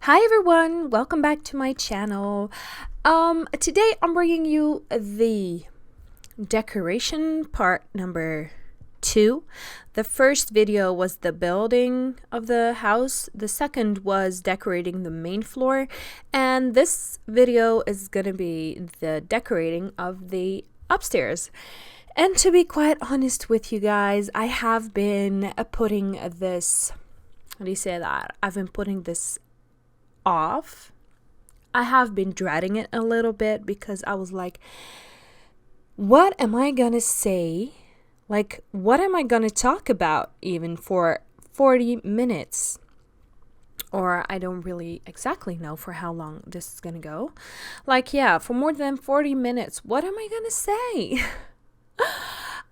Hi everyone, welcome back to my channel. Today I'm bringing you the decoration part number 2. The first video was the building of the house. The second was decorating the main floor. And this video is gonna be the decorating of the upstairs. And to be quite honest with you guys, I have been putting this, how do you say that? I've been putting this off. I have been dreading it a little bit because I was like, what am I gonna say? Like, what am I gonna talk about even for 40 minutes? Or I don't really exactly know for how long this is gonna go. Like, yeah, for more than 40 minutes, what am I gonna say?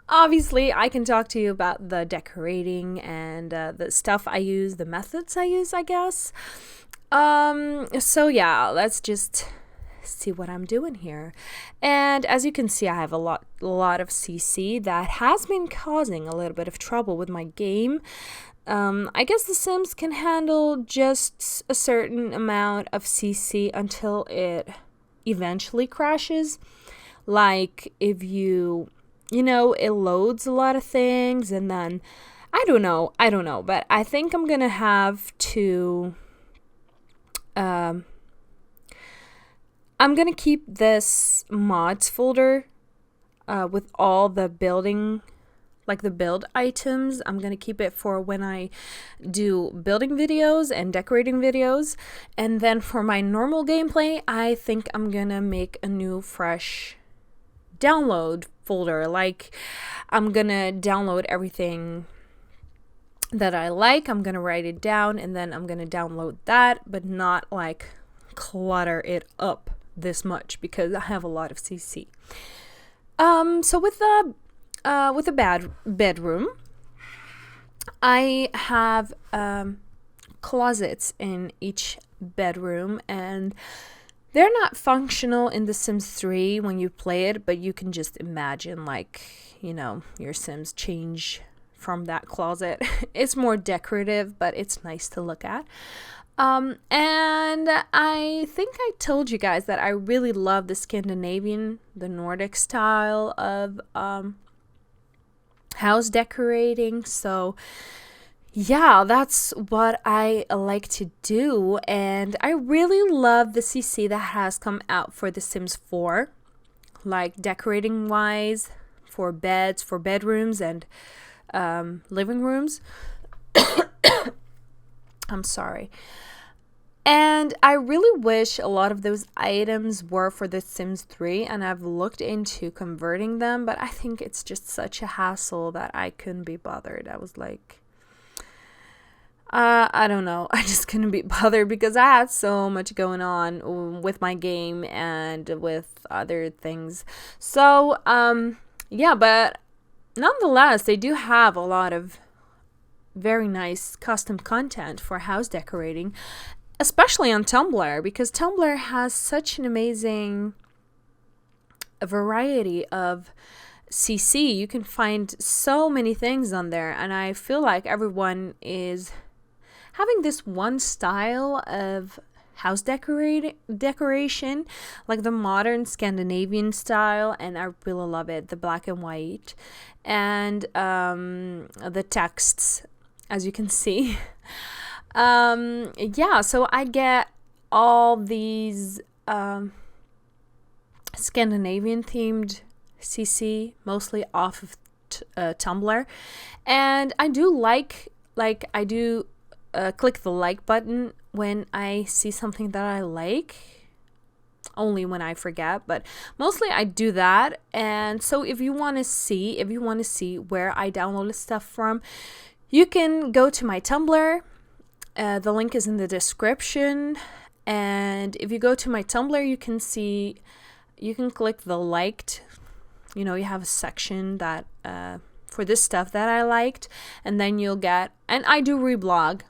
Obviously, I can talk to you about the decorating and the stuff I use, the methods I use, I guess. So yeah, let's just see what I'm doing here. And as you can see, I have a lot of CC that has been causing a little bit of trouble with my game. I guess The Sims can handle just a certain amount of CC until it eventually crashes. Like if you know, it loads a lot of things and then I don't know, but I think I'm gonna have to I'm gonna keep this mods folder with all the building, like the build items. I'm gonna keep it for when I do building videos and decorating videos. And then for my normal gameplay, I think I'm gonna make a new fresh download folder. Like I'm gonna download everything that I like, I'm gonna write it down and then I'm gonna download that, but not like clutter it up this much because I have a lot of CC. So with the bedroom, I have closets in each bedroom, and they're not functional in The Sims 3 when you play it, but you can just imagine, like, you know, your Sims change from that closet. It's more decorative, but it's nice to look at. And I think I told you guys that I really love the Scandinavian, the Nordic style of house decorating. So yeah, that's what I like to do. And I really love the CC that has come out for The Sims 4, like decorating wise, for beds, for bedrooms, and living rooms. I'm sorry. And I really wish a lot of those items were for The Sims 3, and I've looked into converting them, but I think it's just such a hassle that I couldn't be bothered. I was like, I don't know. I just couldn't be bothered because I had so much going on with my game and with other things. So, yeah, but nonetheless, they do have a lot of very nice custom content for house decorating, especially on Tumblr, because Tumblr has such an amazing variety of CC. You can find so many things on there, and I feel like everyone is having this one style of house decoration, like the modern Scandinavian style, and I really love it. The black and white and the texts, as you can see. Yeah, so I get all these Scandinavian themed CC mostly off of Tumblr, and I do like I do click the like button when I see something that I like, only when I forget, but mostly I do that. And so if you want to see where I downloaded stuff from, you can go to my Tumblr. The link is in the description, and if you go to my Tumblr, you can click the liked, you know, you have a section that for this stuff that I liked, and then you'll get, and I do reblog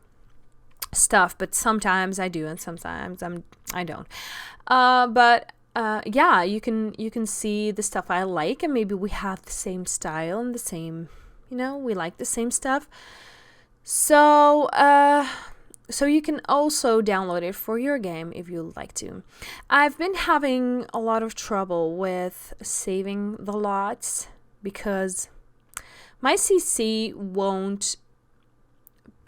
stuff, but sometimes I do and sometimes I don't. But yeah, you can see the stuff I like, and maybe we have the same style and the same, you know, we like the same stuff. So so you can also download it for your game if you like to. I've been having a lot of trouble with saving the lots because my CC won't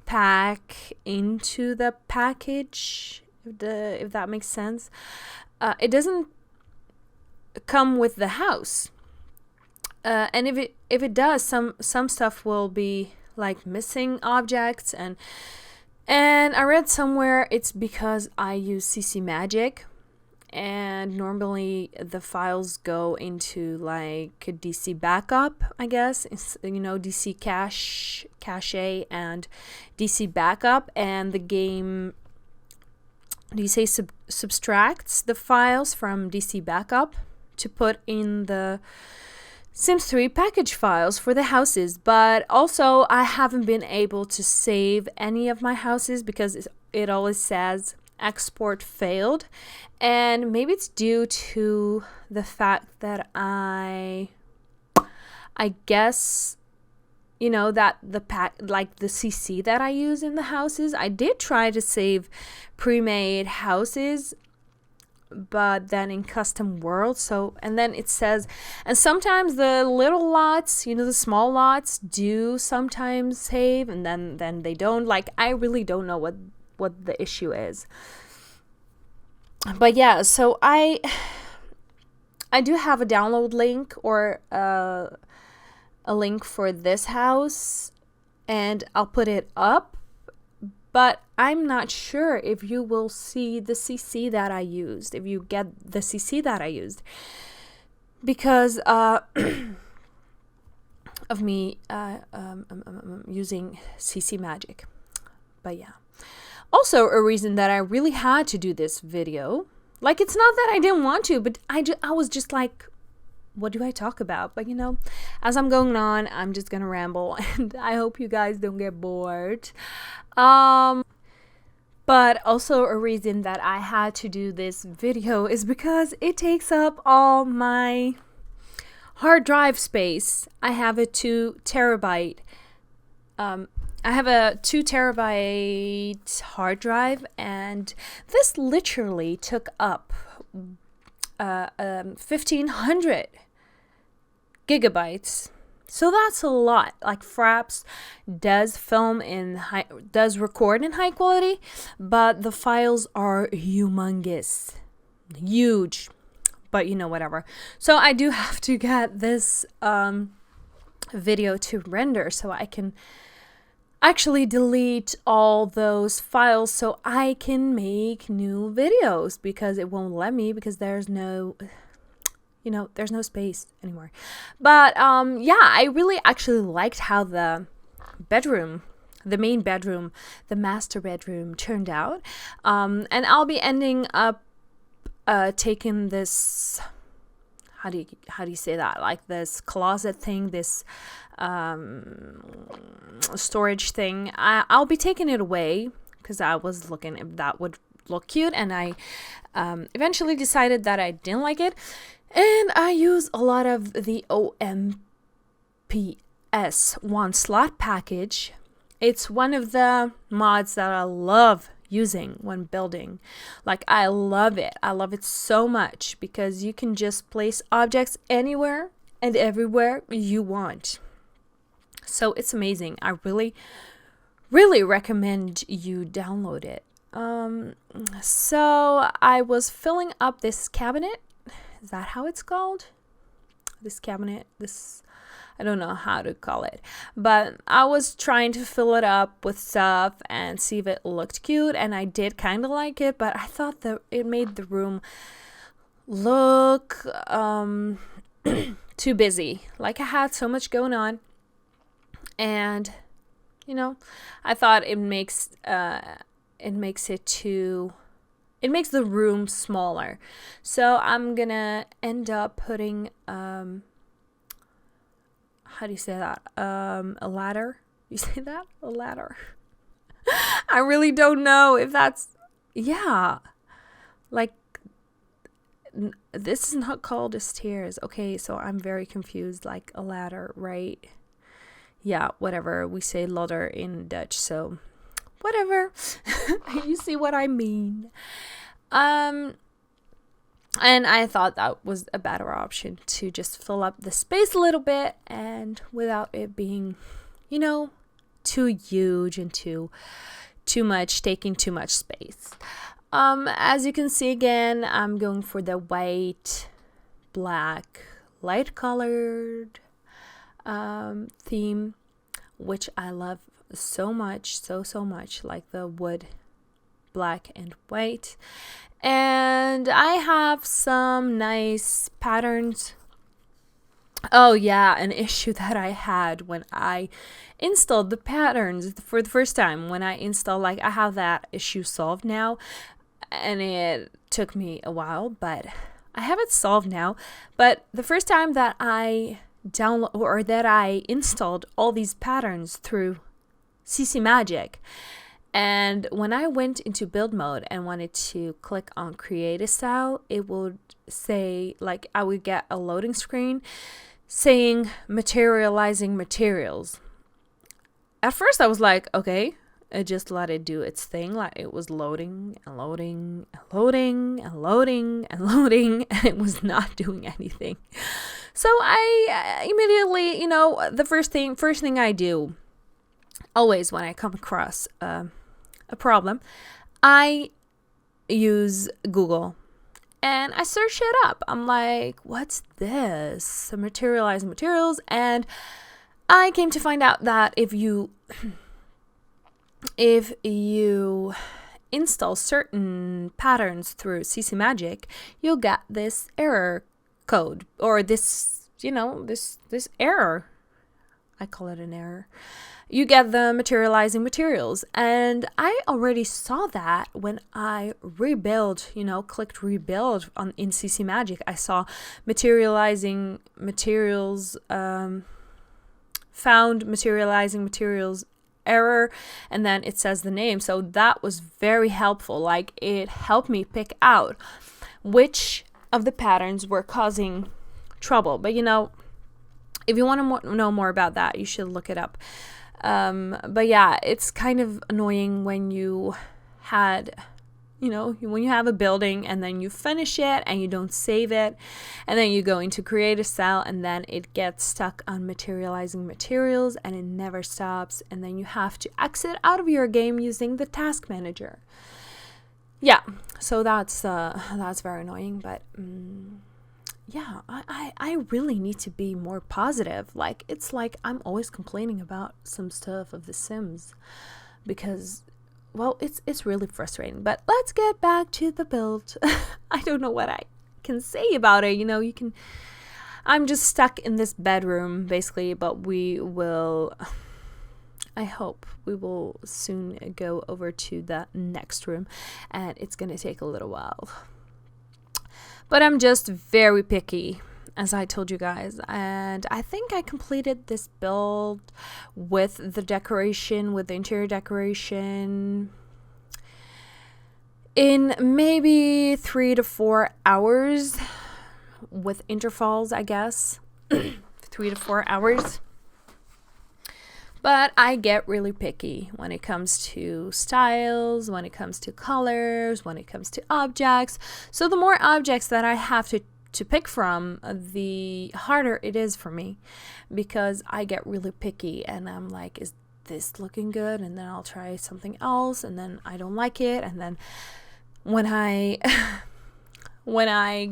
pack into the package, if that makes sense. It doesn't come with the house, and if it does, some stuff will be like missing objects, and I read somewhere it's because I use CC Magic, and normally the files go into like a DC backup, I guess. It's, you know, DC cache and DC backup, and the game, do you say subtracts the files from DC backup to put in the Sims 3 package files for the houses. But also I haven't been able to save any of my houses because it always says export failed, and maybe it's due to the fact that I guess, you know, that the CC that I use in the houses, I did try to save pre-made houses, but then in custom world, so, and then it says, and sometimes the little lots, you know, the small lots do sometimes save, and then they don't. Like, I really don't know what the issue is. But yeah, so I do have a download link, or a link for this house, and I'll put it up, but I'm not sure if you will see the CC that I used, if you get the CC that I used, because of me using CC Magic. But yeah, also a reason that I really had to do this video, like, it's not that I didn't want to, but I was just like, what do I talk about? But you know, as I'm going on, I'm just gonna ramble, and I hope you guys don't get bored. But also a reason that I had to do this video is because it takes up all my hard drive space. I have a 2 terabyte hard drive, and this literally took up 1500 gigabytes. So that's a lot. Like, Fraps does record in high quality, but the files are humongous, huge. But you know, whatever. So I do have to get this video to render so I can actually delete all those files so I can make new videos, because it won't let me, because there's no, you know, there's no space anymore. But yeah, I really actually liked how the bedroom, the main bedroom, the master bedroom turned out. And I'll be ending up taking this, how do you say that, like this closet thing, this storage thing, I'll be taking it away, because I was looking if that would look cute, and I eventually decided that I didn't like it. And I use a lot of the OMPS one slot package. It's one of the mods that I love using when building. Like, I love it. I love it so much, because you can just place objects anywhere and everywhere you want. So it's amazing. I really, really recommend you download it. So I was filling up this cabinet. Is that how it's called? This cabinet, I don't know how to call it, but I was trying to fill it up with stuff and see if it looked cute, and I did kind of like it, but I thought that it made the room look too busy. Like, I had so much going on, and you know, I thought it makes the room smaller. So I'm gonna end up putting how do you say that? A ladder? You say that? A ladder? I really don't know if that's, yeah. Like, this is not called a stairs. Okay, so I'm very confused. Like, a ladder, right? Yeah, whatever. We say ladder in Dutch, so whatever. You see what I mean. And I thought that was a better option to just fill up the space a little bit and without it being, you know, too huge and too much, taking too much space. As you can see again, I'm going for the white, black, light colored theme, which I love so much, so much, like the wood, black and white. And I have some nice patterns. Oh yeah, an issue that I had when I installed the patterns for the first time. When I installed, like, I have that issue solved now, and it took me a while, but I have it solved now. But the first time that I installed all these patterns through CC Magic, and when I went into build mode and wanted to click on create a style, it would say, like, I would get a loading screen saying materializing materials. At first I was like, okay, I just let it do its thing. Like, it was loading and loading and loading and loading and loading, and it was not doing anything. So I immediately, you know, the first thing I do always when I come across a problem, I use Google and I search it up. I'm like, what's this? Materializing materials. And I came to find out that if you install certain patterns through CC Magic, you'll get this error code, or this, you know, this error. I call it an error. You get the materializing materials, and I already saw that when I rebuild, you know, clicked rebuild in CC Magic. I saw materializing materials, found materializing materials error, and then it says the name. So that was very helpful. Like, it helped me pick out which of the patterns were causing trouble. But, you know, if you want to know more about that, you should look it up. But yeah, it's kind of annoying when you had, you know, when you have a building and then you finish it and you don't save it, and then you go into create a style and then it gets stuck on materializing materials and it never stops, and then you have to exit out of your game using the task manager. Yeah, so that's very annoying, but yeah, I really need to be more positive. Like, it's like I'm always complaining about some stuff of The Sims because, well, it's really frustrating. But let's get back to the build. I don't know what I can say about it. You know, I'm just stuck in this bedroom basically, but I hope we will soon go over to the next room, and it's gonna take a little while. But I'm just very picky, as I told you guys, and I think I completed this build with the decoration, with the interior decoration, in maybe 3 to 4 hours, with intervals, I guess. 3 to 4 hours. But I get really picky when it comes to styles, when it comes to colors, when it comes to objects. So the more objects that I have to pick from, the harder it is for me, because I get really picky and I'm like, is this looking good? And then I'll try something else and then I don't like it. And then when I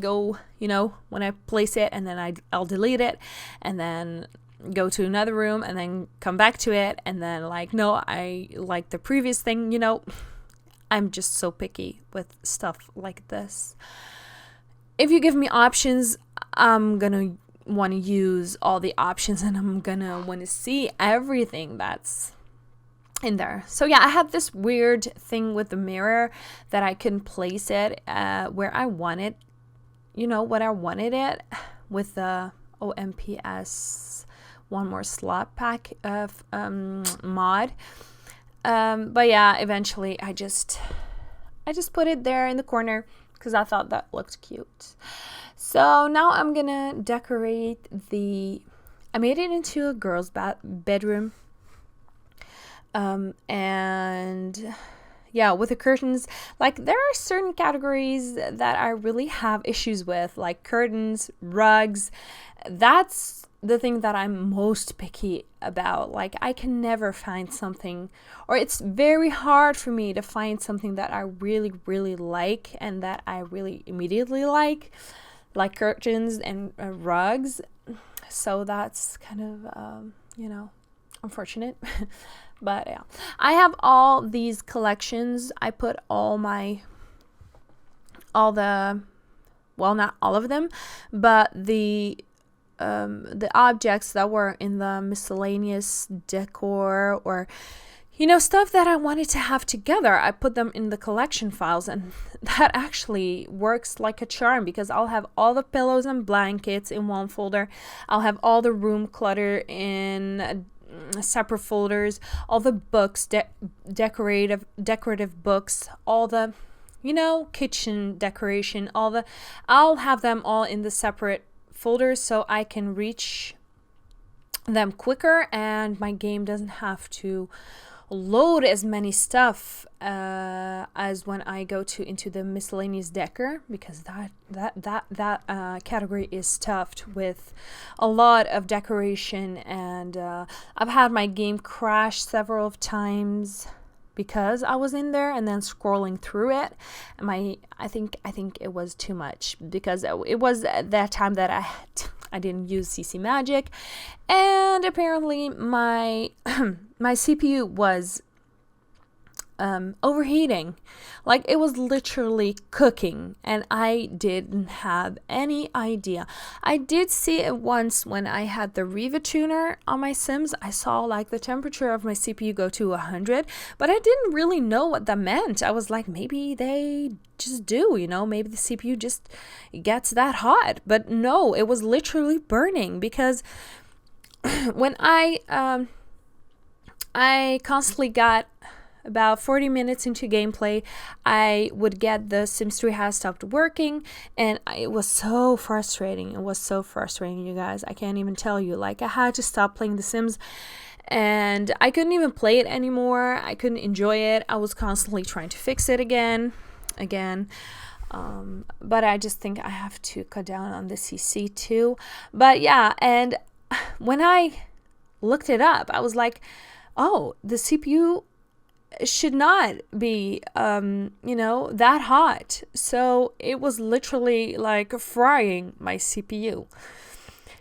go, you know, when I place it and then I'll delete it and then go to another room and then come back to it and then like, no, I like the previous thing, you know. I'm just so picky with stuff like this. If you give me options, I'm gonna want to use all the options and I'm gonna want to see everything that's in there. So yeah, I had this weird thing with the mirror that I couldn't place it where I wanted, you know, what I wanted it, with the OMPS one more slot pack of mod. But yeah, eventually I just put it there in the corner because I thought that looked cute. So now I'm gonna decorate I made it into a girl's bedroom. And yeah, with the curtains, like there are certain categories that I really have issues with, like curtains, rugs. That's the thing that I'm most picky about. Like I can never find something, or it's very hard for me to find something that I really, really like and that I really immediately like curtains and rugs. So that's kind of, unfortunate. But yeah, I have all these collections. I put all the, well, not all of them, but the objects that were in the miscellaneous decor, or stuff that I wanted to have together, I put them in the collection files, and that actually works like a charm, because I'll have all the pillows and blankets in one folder. I'll have all the room clutter in separate folders, all the books, decorative books, all the kitchen decoration, I'll have them all in the separate folders so I can reach them quicker, and my game doesn't have to load as many stuff as when I go into the miscellaneous decor, because that category is stuffed with a lot of decoration, and I've had my game crash several times because I was in there and then scrolling through it. I think it was too much, because it was that time that I didn't use CC Magic, and apparently my my CPU was overheating. Like it was literally cooking, and I didn't have any idea. I did see it once when I had the Riva tuner on my Sims. I saw like the temperature of my CPU go to 100, but I didn't really know what that meant. I was like, maybe they just do, maybe the CPU just gets that hot. But no, it was literally burning, because when I constantly got about 40 minutes into gameplay, I would get the Sims 3 has stopped working, and it was so frustrating. It was so frustrating, you guys. I can't even tell you. Like, I had to stop playing The Sims, and I couldn't even play it anymore. I couldn't enjoy it. I was constantly trying to fix it again. But I just think I have to cut down on the CC too. But yeah, and when I looked it up, I was like, oh, the CPU should not be that hot. So it was literally like frying my CPU.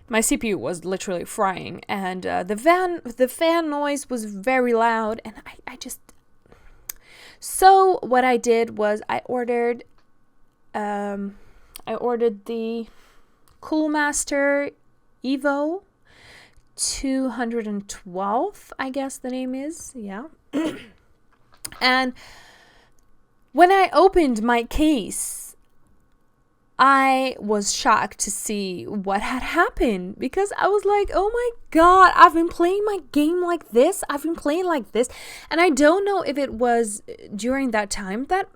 My CPU was literally frying, and the fan noise was very loud, and I just... So what I did was I ordered the Coolmaster Evo 212, I guess the name is, yeah. And when I opened my case, I was shocked to see what had happened, because I was like, oh my god, I've been playing my game like this. And I don't know if it was during that time that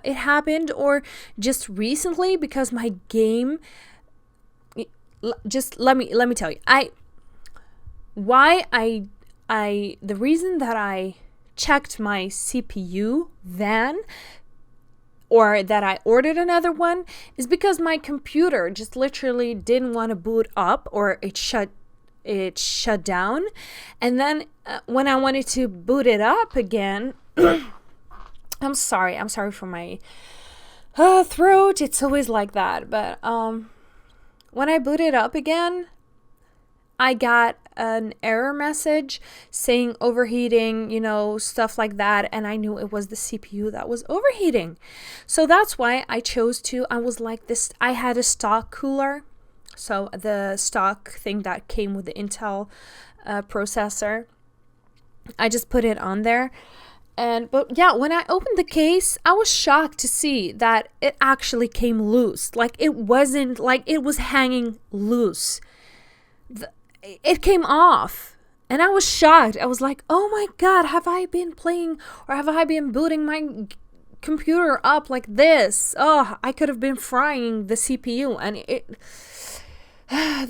it happened, or just recently, because my game... Just let me tell you, the reason that I checked my CPU then, or that I ordered another one, is because my computer just literally didn't want to boot up, or it shut down. And then when I wanted to boot it up again, I'm sorry for my throat. It's always like that. But when I booted up again, I got an error message saying overheating, stuff like that. And I knew it was the CPU that was overheating. So that's why I was like this. I had a stock cooler. So the stock thing that came with the Intel processor. I just put it on there. But yeah, when I opened the case, I was shocked to see that it actually came loose. Like, it wasn't like it was hanging loose. It came off, and I was shocked. I was like, oh my god, have I been playing, or have I been booting my computer up like this? Oh, I could have been frying the CPU, and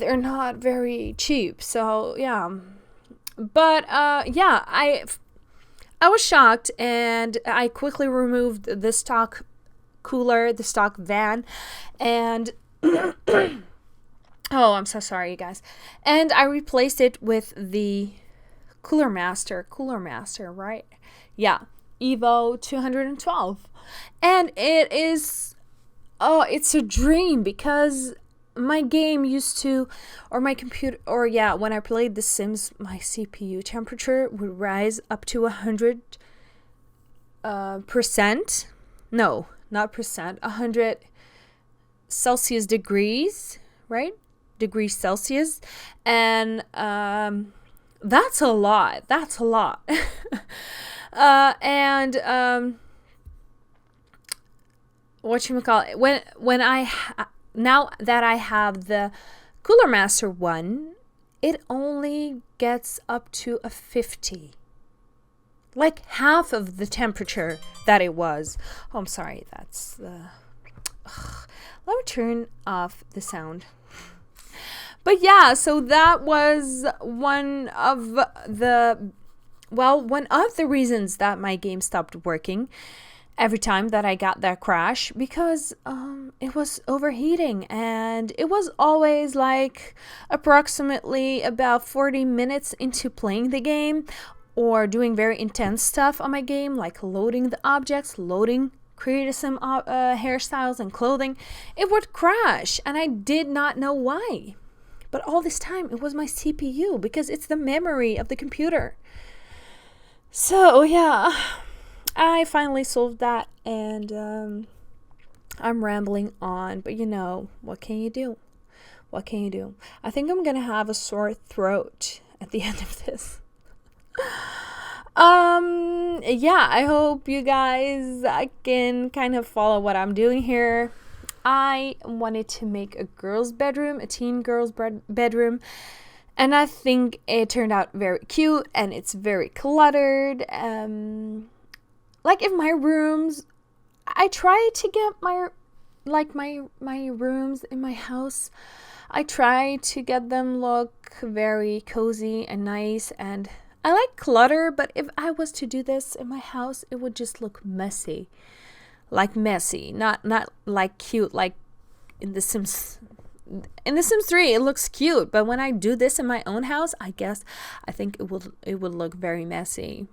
they're not very cheap. So yeah, But yeah, I was shocked, and I quickly removed the stock cooler, the stock van, and oh, I'm so sorry, you guys. And I replaced it with the Cooler Master, right? Yeah, Evo 212. And it is, oh, it's a dream, because my game used to, or my computer, or yeah, when I played The Sims, my CPU temperature would rise up to 100 percent. No, not percent, 100 Celsius degrees, right? Degrees Celsius. And that's a lot. That's a lot. And whatchamacallit, when now that I have the Cooler Master one, it only gets up to a 50. Like half of the temperature that it was. Oh, I'm sorry. That's the... Let me turn off the sound. But yeah, so that was one of the reasons that my game stopped working every time that I got that crash, because it was overheating, and it was always like approximately about 40 minutes into playing the game or doing very intense stuff on my game, like loading the objects, creating some hairstyles and clothing. It would crash, and I did not know why. But all this time, it was my CPU, because it's the memory of the computer. So yeah, I finally solved that, and I'm rambling on, but you know, what can you do? What can you do? I think I'm gonna have a sore throat at the end of this. Yeah, I hope you guys can kind of follow what I'm doing here. I wanted to make a girl's bedroom, a teen girl's bedroom, and I think it turned out very cute, and it's very cluttered. Like in my rooms, I try to get my rooms in my house, I try to get them look very cozy and nice, and I like clutter, but if I was to do this in my house, it would just look messy. Like messy, not like cute, like in The Sims. In The Sims 3, it looks cute, but when I do this in my own house, I think it would look very messy.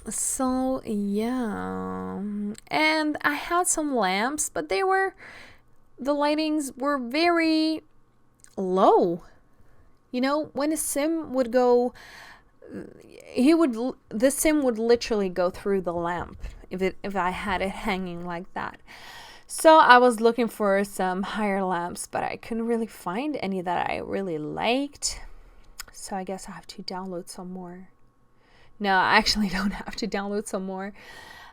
So yeah, and I had some lamps, but the lightings were very low. You know, when a sim would go, the sim would literally go through the lamp if I had it hanging like that. So I was looking for some higher lamps, but I couldn't really find any that I really liked. So I guess I have to download some more. No, I actually don't have to download some more.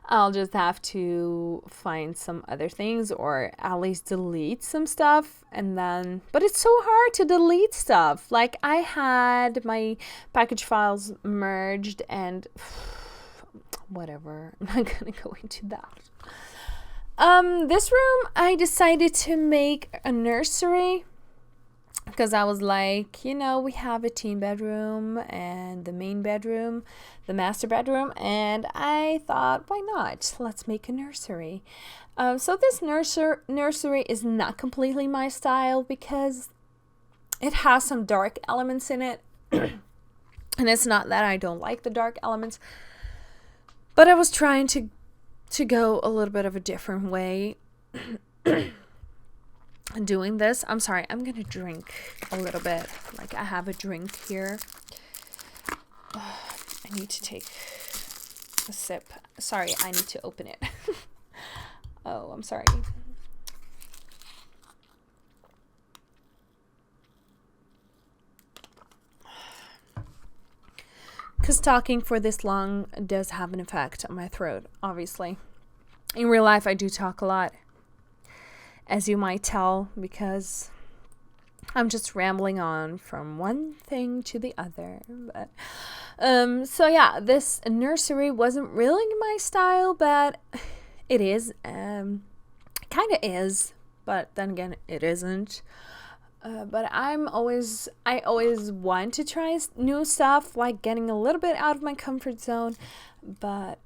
I'll just have to find some other things, or at least delete some stuff, and then, but it's so hard to delete stuff. Like, I had my package files merged, and whatever, I'm not gonna go into that. This room, I decided to make a nursery, because I was like, you know, we have a teen bedroom and the main bedroom, the master bedroom, and I thought, why not? Let's make a nursery. So this nursery is not completely my style, because it has some dark elements in it. And it's not that I don't like the dark elements, but I was trying to go a little bit of a different way. Doing this. I'm sorry, I'm gonna drink a little bit. Like, I have a drink here. I need to take a sip. Sorry, I need to open it. Oh, I'm sorry. Because talking for this long does have an effect on my throat, obviously. In real life, I do talk a lot, as you might tell, because I'm just rambling on from one thing to the other. But so yeah, this nursery wasn't really my style, but it is. Kind of is, but then again, it isn't. But I always want to try new stuff, like getting a little bit out of my comfort zone. But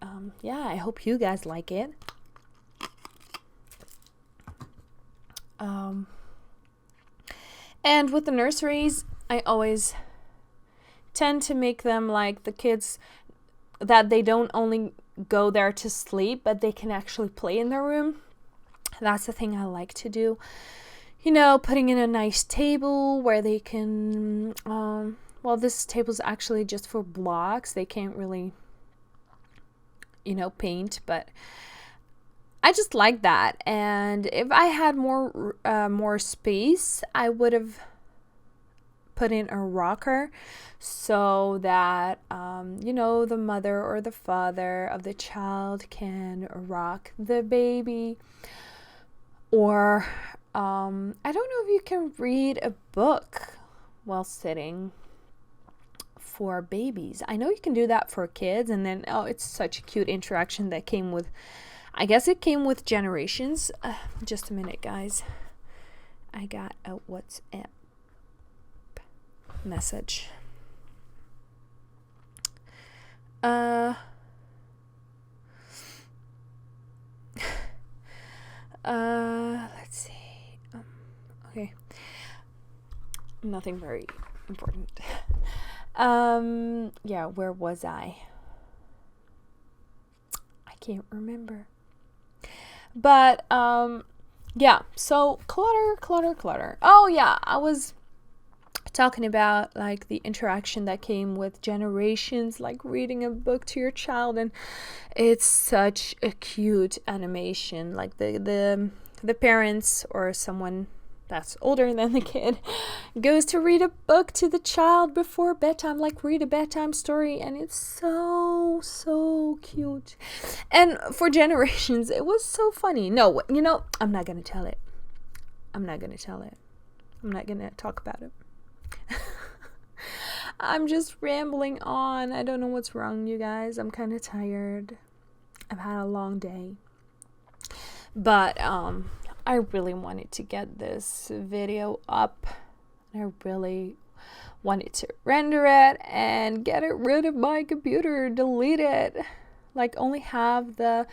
yeah, I hope you guys like it. And with the nurseries, I always tend to make them like the kids, that they don't only go there to sleep, but they can actually play in their room. That's the thing I like to do. You know, putting in a nice table where they can, well, this table's actually just for blocks. They can't really, you know, paint, but I just like that. And if I had more space, I would have put in a rocker so that, you know, the mother or the father of the child can rock the baby. Or I don't know if you can read a book while sitting for babies. I know you can do that for kids, and then, oh, it's such a cute interaction that came with, I guess it came with Generations. Just a minute, guys. I got a WhatsApp message. Let's see. Okay. Nothing very important. Yeah, where was I? I can't remember. But, yeah, so clutter. Oh, yeah, I was talking about like the interaction that came with Generations, like reading a book to your child, and it's such a cute animation. Like the parents or someone that's older than the kid goes to read a book to the child before bedtime, like read a bedtime story, and it's so cute. And for Generations, it was so funny. No, you know, I'm not gonna tell it. I'm not gonna talk about it. I'm just rambling on. I don't know what's wrong, you guys. I'm kind of tired. I've had a long day. But I really wanted to get this video up. I really wanted to render it and get it rid of my computer, delete it. Like only have the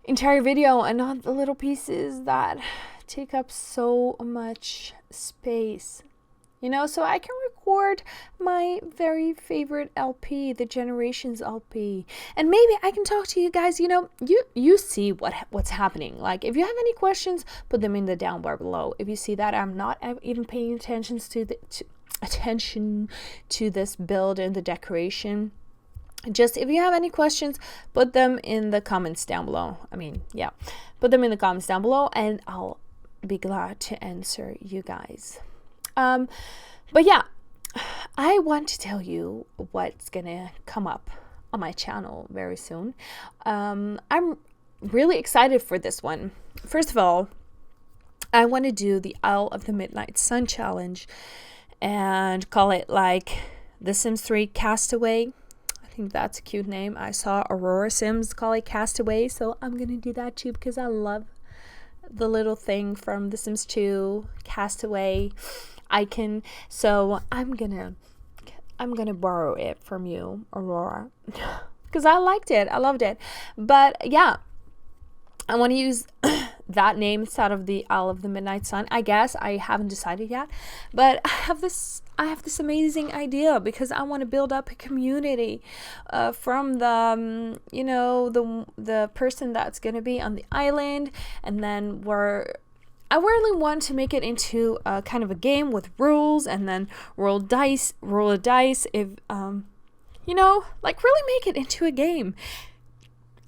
entire video and not the little pieces that take up so much space. You know, so I can record my very favorite LP, the Generations LP. And maybe I can talk to you guys, you know, you see what's happening. Like, if you have any questions, put them in the down bar below. If you see that I'm not even paying attention to this build and the decoration, just if you have any questions, put them in the comments down below. I mean, yeah, put them in the comments down below and I'll be glad to answer you guys. But yeah, I want to tell you what's gonna come up on my channel very soon. I'm really excited for this one. First of all, I want to do the Isle of the Midnight Sun challenge and call it like The Sims 3 Castaway. I think that's a cute name. I saw Aurora Sims call it Castaway, so I'm gonna do that too because I love the little thing from The Sims 2, Castaway icon. So I'm gonna borrow it from you, Aurora, because I liked it. I loved it. But yeah, I want to use that name instead of the Isle of the Midnight Sun. I guess I haven't decided yet, but I have this amazing idea because I want to build up a community from the you know, the person that's gonna be on the island, and then I really want to make it into a kind of a game with rules, and then roll a dice if you know, like really make it into a game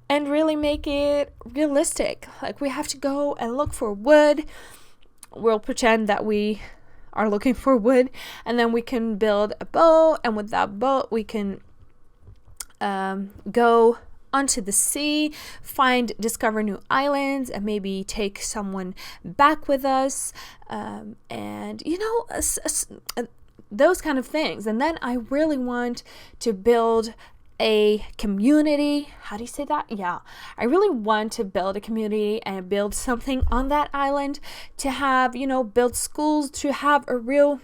and really make it realistic. Like we have to go and look for wood. We'll pretend that we are looking for wood, and then we can build a boat, and with that boat we can go onto the sea, discover new islands, and maybe take someone back with us, and you know, those kind of things. And then I really want to build a community. How do you say that? Yeah, I really want to build a community and build something on that island, to have, you know, build schools, to have a real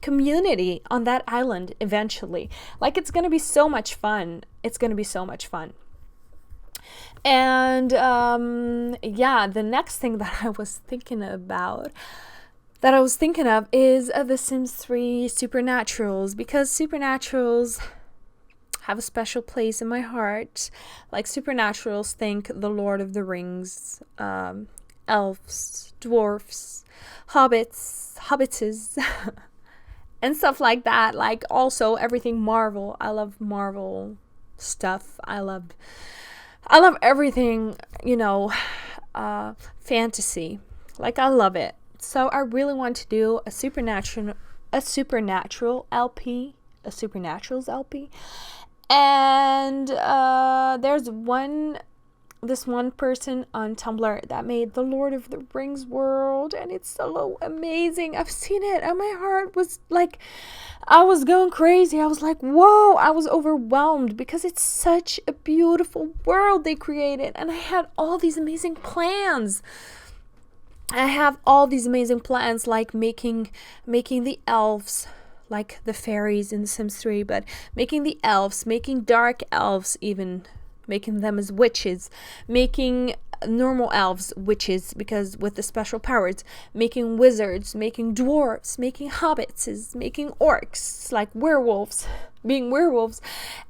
community on that island eventually. Like, it's gonna be so much fun. It's gonna be so much fun. And yeah, the next thing that I was thinking about, that I was thinking of, is The Sims 3 Supernaturals, because Supernaturals have a special place in my heart. Like, Supernaturals, think the Lord of the Rings, elves, dwarfs, hobbitses, and stuff like that. Like, also everything Marvel. I love Marvel stuff. I love everything, you know, fantasy. Like, I love it. So I really want to do a supernatural LP, a Supernaturals LP. And there's this one person on Tumblr that made the Lord of the Rings world, and it's so amazing. I've seen it, and my heart was like, I was going crazy. I was like, whoa, I was overwhelmed, because it's such a beautiful world they created, and I had all these amazing plans. I have all these amazing plans, like making the elves like the fairies in Sims 3, but making the elves, making dark elves, even making them as witches, making normal elves witches because with the special powers, making wizards, making dwarves, making hobbits, making orcs, like werewolves, being werewolves,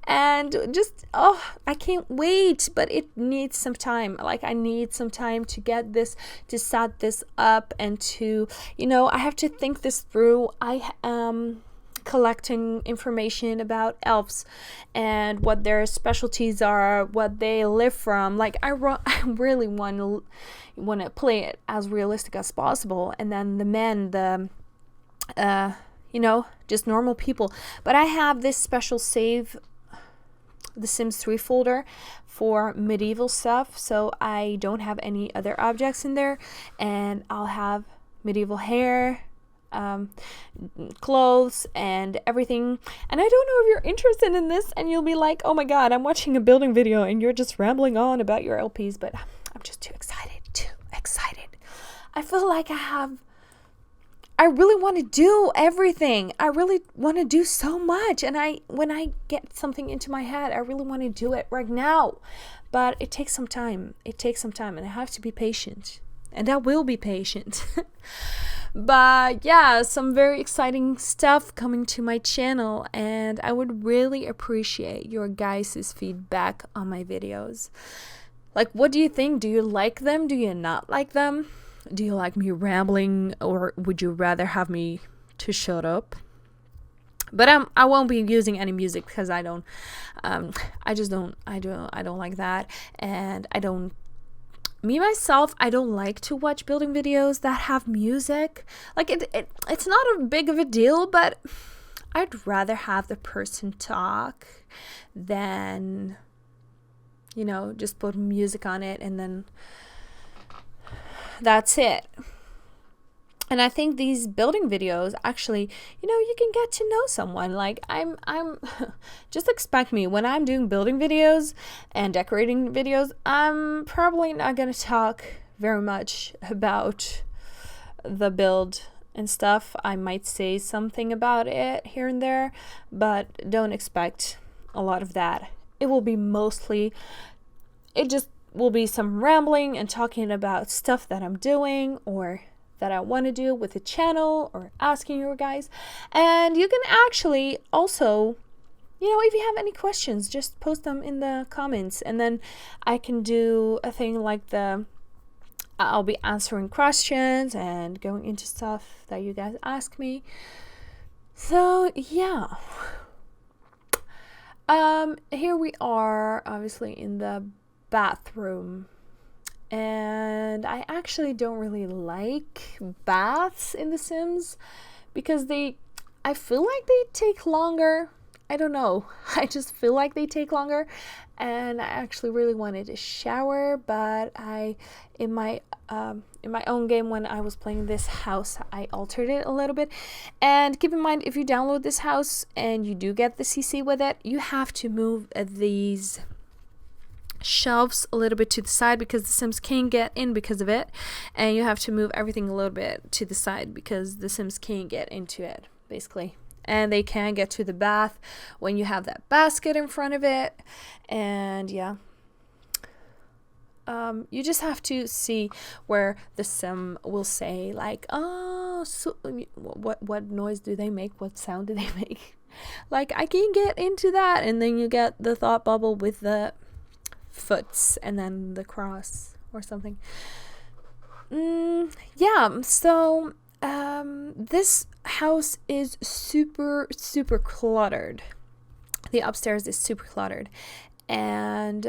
and just, oh, I can't wait. But it needs some time. Like, I need some time to get this, to set this up, and to, you know, I have to think this through. I am collecting information about elves and what their specialties are, what they live from. Like, I really want to play it as realistic as possible, and then the men, you know, just normal people. But I have this special save the Sims 3 folder for medieval stuff, so I don't have any other objects in there, and I'll have medieval hair, clothes, and everything. And I don't know if you're interested in this, and you'll be like, oh my god, I'm watching a building video and you're just rambling on about your LPs, but I'm just too excited. I feel like I really want to do everything. I really want to do so much, and when I get something into my head, I really want to do it right now. But it takes some time. And I have to be patient, and I will be patient. But yeah, some very exciting stuff coming to my channel, and I would really appreciate your guys' feedback on my videos. Like, what do you think? Do you like them? Do you not like them? Do you like me rambling, or would you rather have me to shut up? But I won't be using any music, because I don't like that, and me myself, I don't like to watch building videos that have music. Like, it's not a big of a deal, but I'd rather have the person talk than, you know, just put music on it and then that's it. And I think these building videos, actually, you know, you can get to know someone. Like, I'm just expect me when I'm doing building videos and decorating videos, I'm probably not going to talk very much about the build and stuff. I might say something about it here and there, but don't expect a lot of that. It will be it just will be some rambling and talking about stuff that I'm doing or that I want to do with the channel, or asking you guys. And you can actually also, you know, if you have any questions, just post them in the comments, and then I can do a thing like I'll be answering questions and going into stuff that you guys ask me. So yeah, here we are, obviously in the bathroom. And I actually don't really like baths in The Sims, because I feel like they take longer. I don't know. I just feel like they take longer, and I actually really wanted to shower, but in my own game when I was playing this house, I altered it a little bit. And keep in mind, if you download this house and you do get the CC with it, you have to move these shelves a little bit to the side because the Sims can't get in because of it, and you have to move everything a little bit to the side because the Sims can't get into it, basically. And they can get to the bath when you have that basket in front of it. And yeah, you just have to see where the Sim will say like, oh, so what noise do they make, what sound do they make, like I can get into that, and then you get the thought bubble with the foots and then the cross or something. Yeah, so this house is super cluttered. The upstairs is super cluttered, and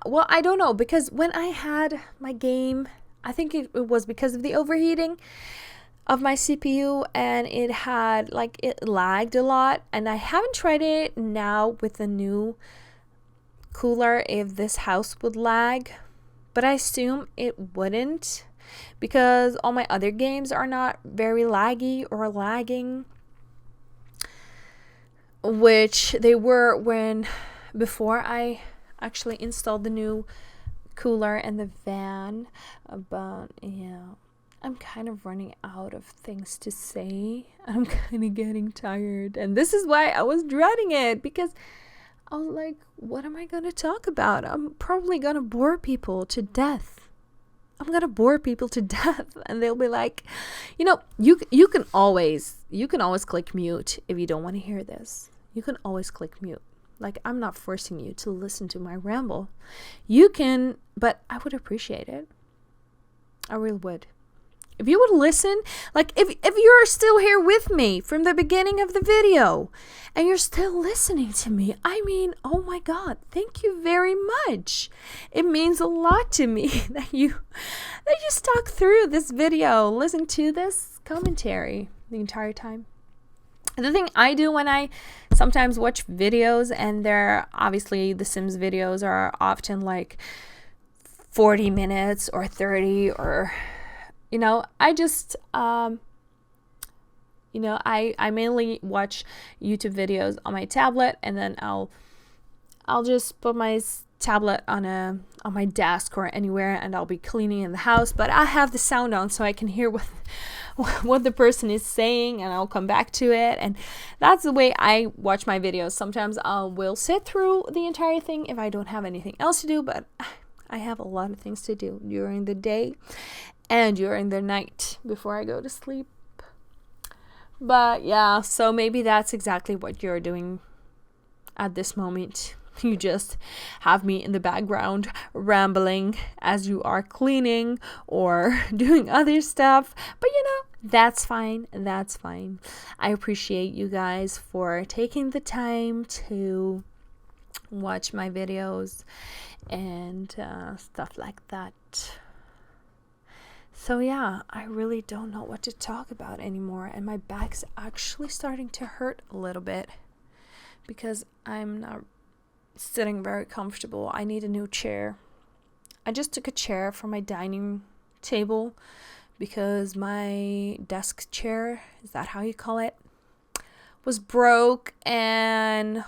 well, I don't know, because when I had my game, I think it was because of the overheating of my CPU, and it had like, it lagged a lot, and I haven't tried it now with the new cooler if this house would lag, but I assume it wouldn't, because all my other games are not very laggy or lagging, which they were before I actually installed the new cooler and the fan. But yeah, I'm kind of running out of things to say. I'm kind of getting tired, and this is why I was dreading it, because I was like, what am I going to talk about? I'm probably going to bore people to death. I'm going to bore people to death, and they'll be like, you know, you can always click mute if you don't want to hear this. You can always click mute. Like, I'm not forcing you to listen to my ramble. You can, but I would appreciate it. I really would. If you would listen, like if you're still here with me from the beginning of the video and you're still listening to me, I mean, oh my God, thank you very much. It means a lot to me that you stuck through this video, listen to this commentary the entire time. And the thing I do when I sometimes watch videos, and they're obviously the Sims videos are often like 40 minutes or 30, or you know, I just, I mainly watch YouTube videos on my tablet, and then I'll just put my tablet on my desk or anywhere, and I'll be cleaning in the house, but I have the sound on so I can hear what the person is saying, and I'll come back to it. And that's the way I watch my videos. Sometimes I will sit through the entire thing if I don't have anything else to do, but I have a lot of things to do during the day and during the night before I go to sleep. But yeah, so maybe that's exactly what you're doing at this moment. You just have me in the background rambling as you are cleaning or doing other stuff. But you know, that's fine. That's fine. I appreciate you guys for taking the time to watch my videos and stuff like that. So yeah, I really don't know what to talk about anymore, and my back's actually starting to hurt a little bit because I'm not sitting very comfortable. I need a new chair. I just took a chair from my dining table because my desk chair, is that how you call it, was broken.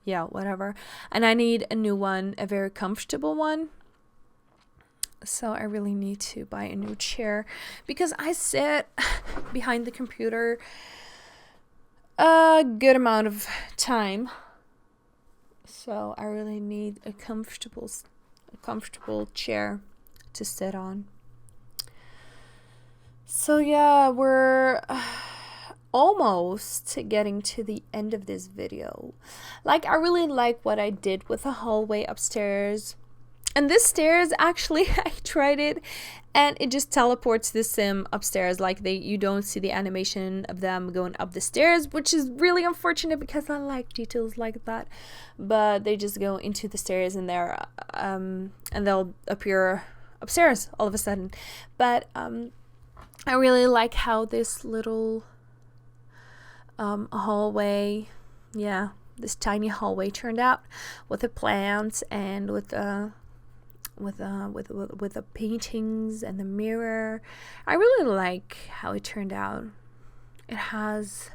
Yeah, whatever. And I need a new one, a very comfortable one. So I really need to buy a new chair because I sit behind the computer a good amount of time. So I really need a comfortable chair to sit on. So yeah, we're almost getting to the end of this video. Like, I really like what I did with the hallway upstairs. And this stairs, actually, I tried it and it just teleports the sim upstairs. Like, you don't see the animation of them going up the stairs, which is really unfortunate because I like details like that. But they just go into the stairs and they'll appear upstairs all of a sudden. But I really like how this little a hallway. Yeah, this tiny hallway turned out with the plants and with the paintings and the mirror. I really like how it turned out. It has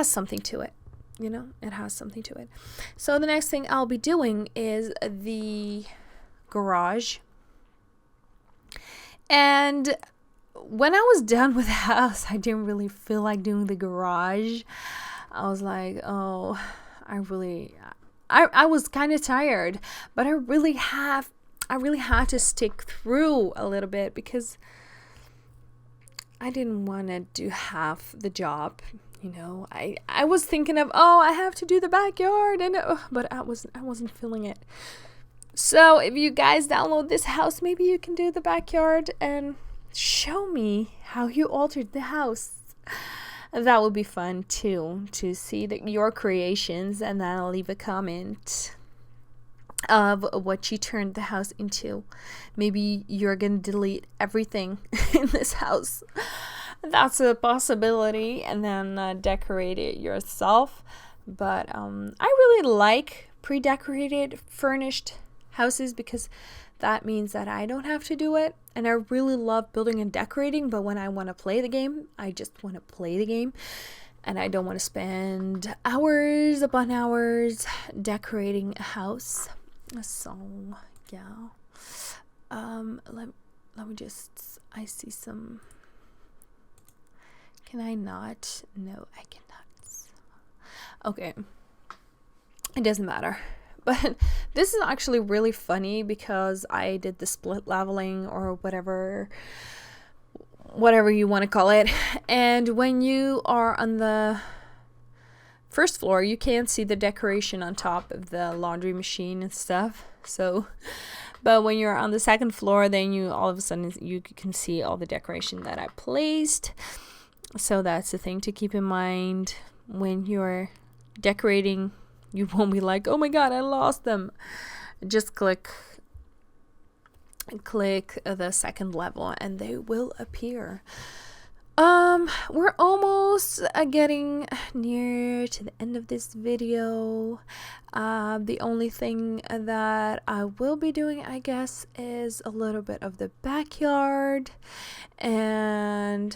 something to it, you know. It has something to it. So the next thing I'll be doing is the garage. And when I was done with the house, I didn't really feel like doing the garage. I was like, oh, I was kind of tired, but I really had to stick through a little bit because I didn't want to do half the job. You know, I was thinking of, oh, I have to do the backyard, and but I wasn't feeling it. So if you guys download this house, maybe you can do the backyard and show me how you altered the house. That would be fun too, to see your creations, and then I'll leave a comment of what you turned the house into. Maybe you're gonna delete everything in this house. That's a possibility, and then decorate it yourself. But I really like pre-decorated furnished houses because that means that I don't have to do it. And I really love building and decorating, but when I want to play the game, I just want to play the game, and I don't want to spend hours upon hours decorating a house. So yeah, let me just, I see some. Can I not? No, I cannot. Okay, it doesn't matter. But this is actually really funny because I did the split leveling, or whatever you want to call it. And when you are on the first floor, you can't see the decoration on top of the laundry machine and stuff. So, but when you're on the second floor, then you all of a sudden you can see all the decoration that I placed. So that's the thing to keep in mind when you're decorating. You won't be like, oh my god, I lost them. Just click the second level and they will appear. We're almost getting near to the end of this video. The only thing that I will be doing, I guess, is a little bit of the backyard. And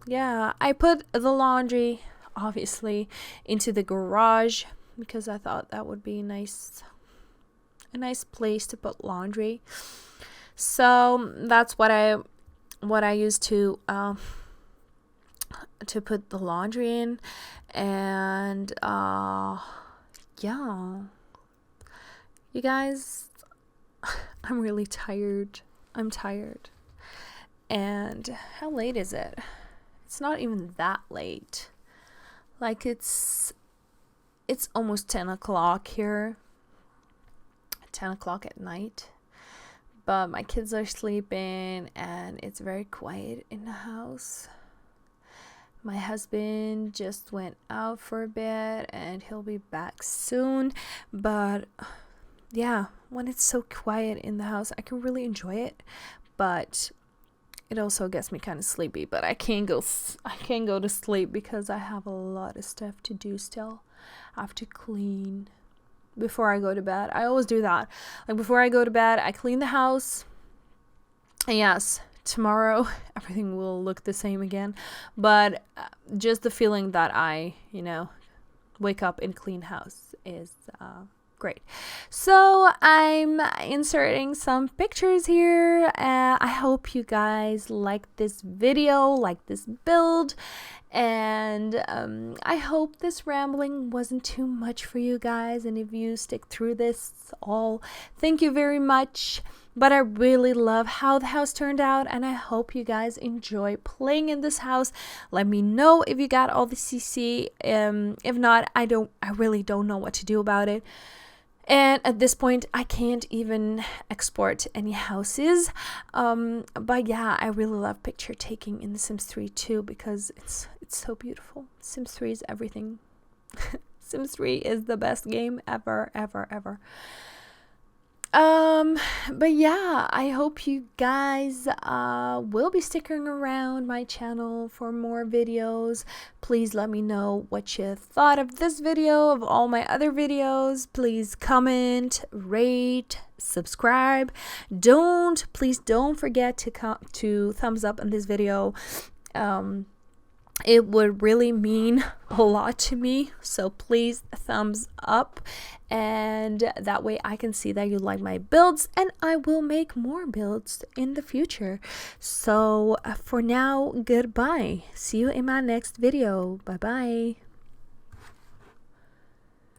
yeah, I put the laundry, obviously, into the garage, because I thought that would be a nice place to put laundry. So that's what I used to put the laundry in. And yeah, you guys, I'm really tired. I'm tired. And how late is it? It's not even that late. Like it's almost 10 o'clock here. 10 o'clock at night. But my kids are sleeping and it's very quiet in the house. My husband just went out for a bit and he'll be back soon. But yeah, when it's so quiet in the house, I can really enjoy it. But it also gets me kind of sleepy. But I can't go to sleep because I have a lot of stuff to do still. I have to clean before I go to bed. I always do that. Like before I go to bed, I clean the house. And yes, tomorrow everything will look the same again. But just the feeling that I, wake up in a clean house is great. So I'm inserting some pictures here. I hope you guys like this video, like this build. And I hope this rambling wasn't too much for you guys. And if you stick through this all, thank you very much. But I really love how the house turned out, and I hope you guys enjoy playing in this house. Let me know if you got all the CC. If not, I really don't know what to do about it. And at this point, I can't even export any houses. But yeah, I really love picture taking in The Sims 3 too, because it's so beautiful. Sims 3 is everything. Sims 3 is the best game ever, ever, ever. But yeah, I hope you guys will be sticking around my channel for more videos. Please let me know what you thought of this video, of all my other videos. Please comment, rate, subscribe. Please don't forget to thumbs up on this video. It would really mean a lot to me, so please thumbs up, and that way I can see that you like my builds, and I will make more builds in the future. So for now, goodbye. See you in my next video. Bye bye.